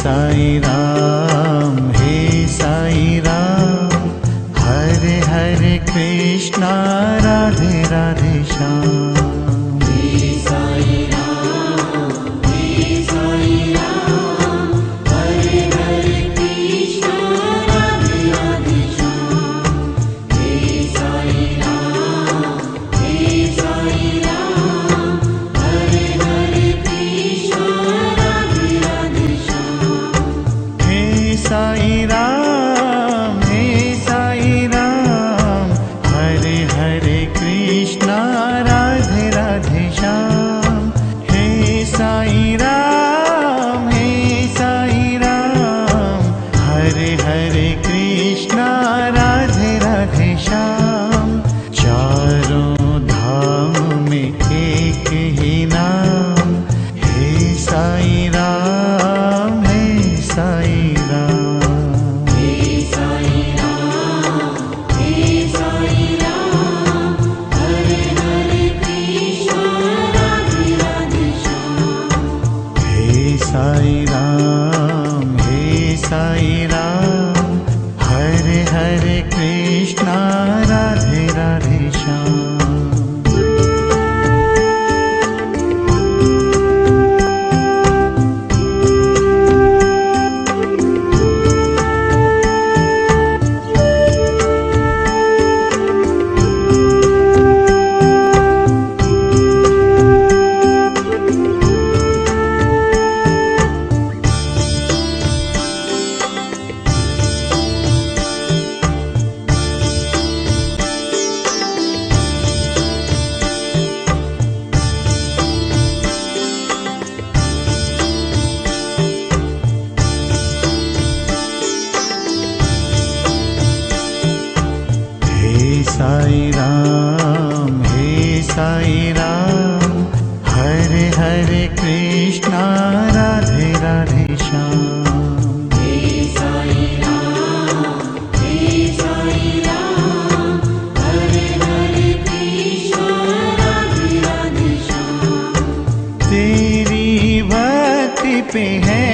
साई राम, हरे हरे कृष्णा राधे राधे श्याम। साई राम, हरे हरे कृष्णा राधे राधे श्याम। हे साई राम, हरे हरे कृष्णा राधे राधे श्याम। चारों धाम में एक ही नाम, हे साई राम, साई साई राम, हरे हरे कृष्णा राधे राधे श्याम। साई राम, हरे हरे कृष्णा राधे राधे श्याम। हे साई राम, हरे हरे कृष्णा राधे राधे श्याम। तेरी भक्ति पे है